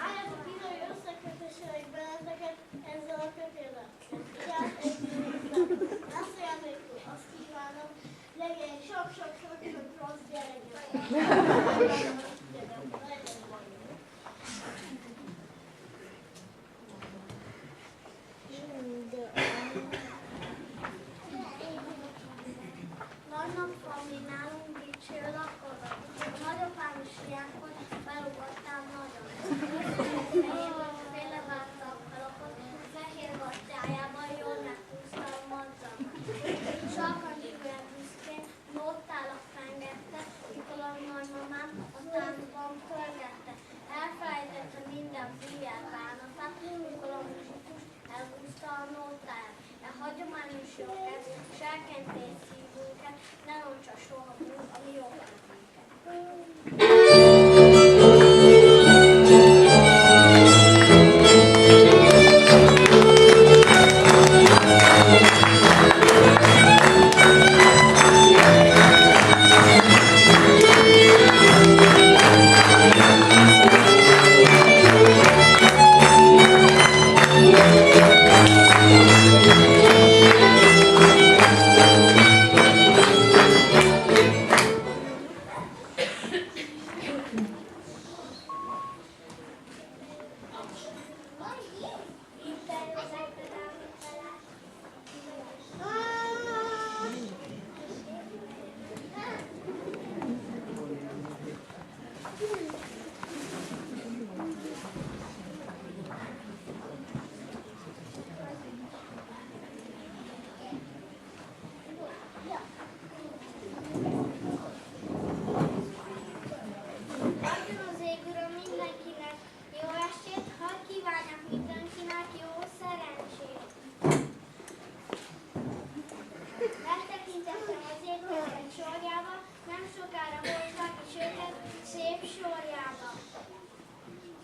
Álljatok ide, hogy összekötessenek be ezzel a kötéllel. Vigyázz egymásra. Ezt a játékot, azt kívánom, legyen sok-sok-sok rossz gyereket. Vannak valami nálunk dicső lakodat. Nagyapám is ilyenkor belugattál nagyon. Félrevágta a kalapot, fehér gatyájában jól meghúzta a madzagot. Sarkantyúját büszkén nóttálat fengette, mikor a nagymamám a táncban pörgette. Elfelejtette minden figyel bánatát, mikor a muzsikus elhúzta a nótáját. E hagyományos joget, serkentély szívünket, ne roncsa soha múlt a mi jogelmünket.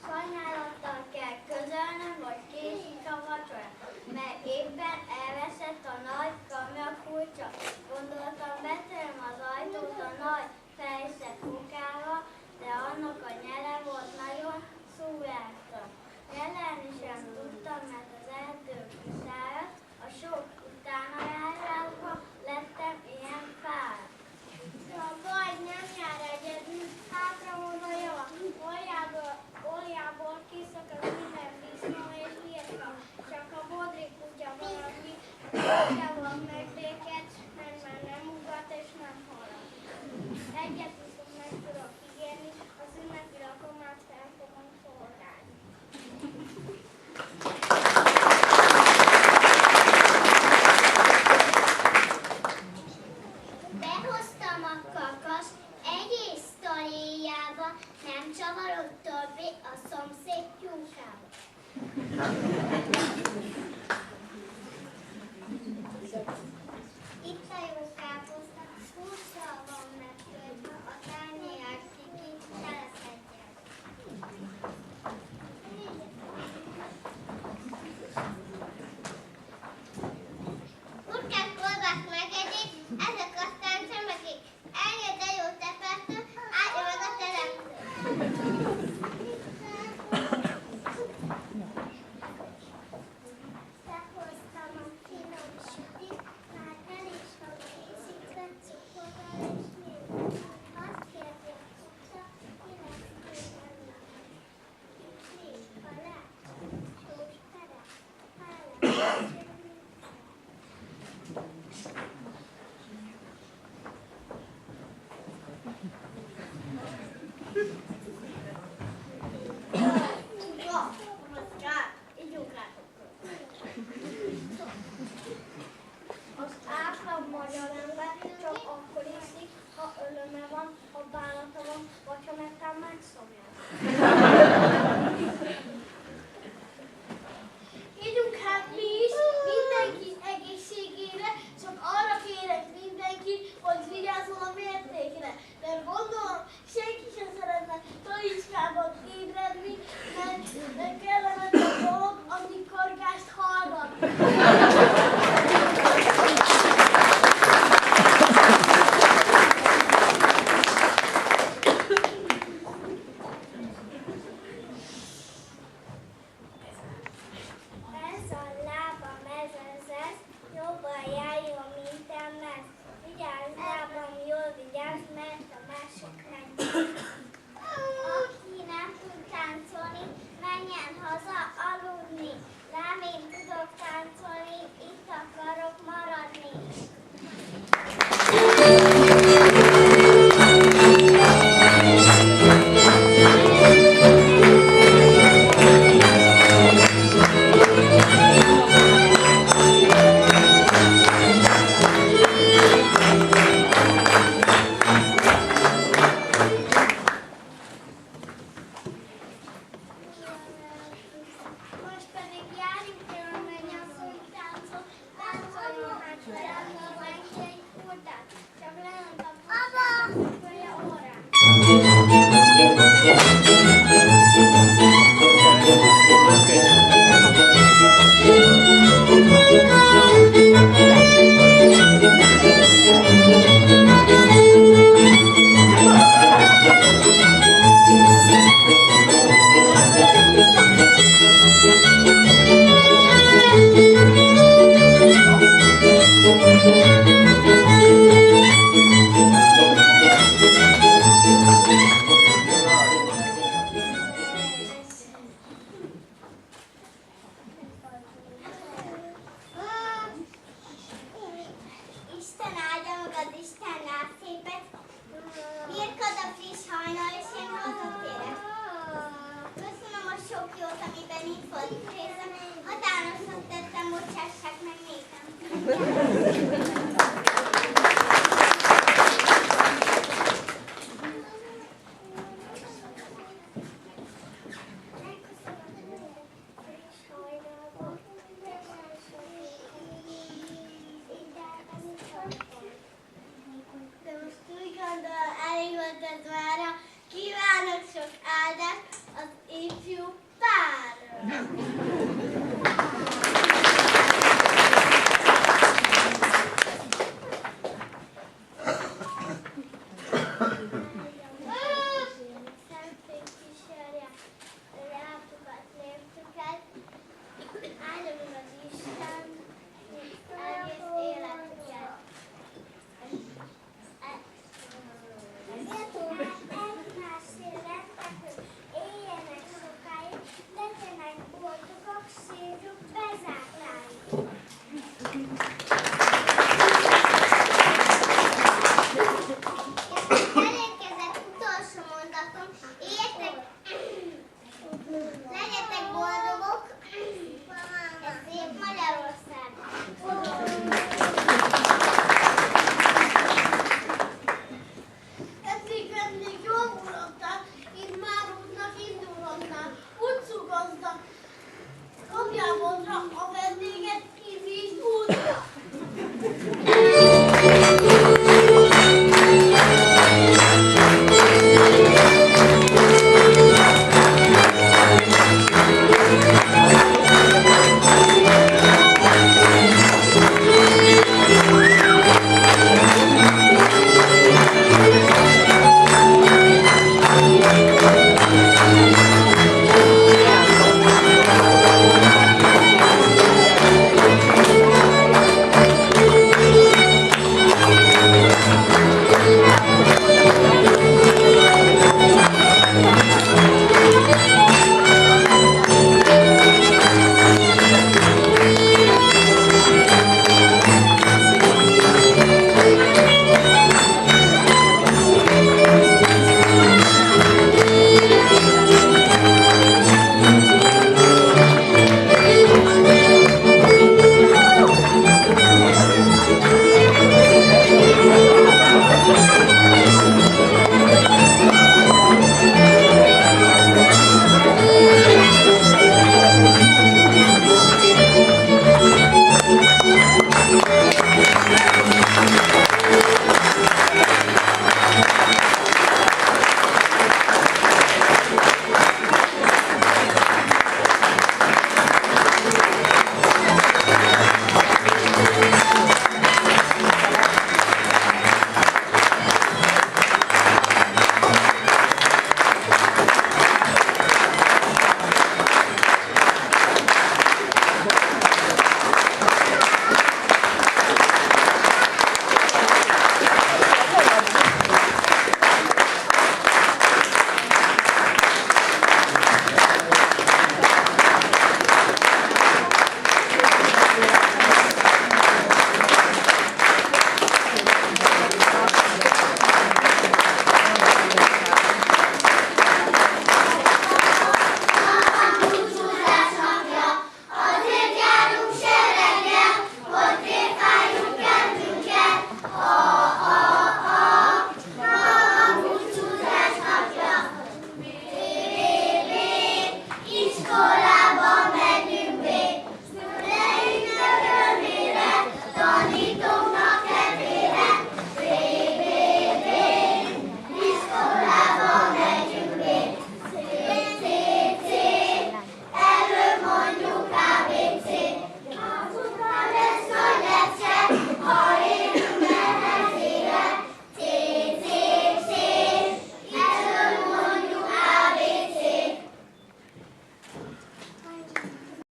Sajnálattal kell közölnöm, hogy késik a vacsora, mert éppen elveszett a nagy kamja kulcsa. Gondoltam, betöröm az ajtót a nagy fejsze kukával, de annak a nyele volt nagyon szúrásra. Nyelelni sem tudtam, mert az erdő kiszáradt, a sok utána járásba lettem ilyen fáradt. A baj nem jár egyedül, hátra oda java, oljából kiszakad minden disznó és birka. Csak a bodri kutya valami kutyával megbéked, mert már nem ugat és nem halad. Egyet viszont meg tudok ígérni, az ünnepi lakomát fel fogom szolgálni. Behoztam a kakast egész taléjába, nem csavarod többé a szomszéd tyúkába. Itt a jó káposzta, hússzal van megtöltve, a tányér ciki teleszedjen. Kurkák, kolbák, megedék, ezek aztán csemegék. Eljöd a jó tepertő, állja meg a teremtő. Behoztam a finom sütit, Isten áldja magad, Isten lábszépet, birkad a friss hajnal, és én hazatérek. Köszönöm a sok jót, amiben itt volt részem, határosan tettem, bocsássák meg nékem. De most úgy gondolom, elég volt ez mára. Kívánok sok áldást az ifjú párra!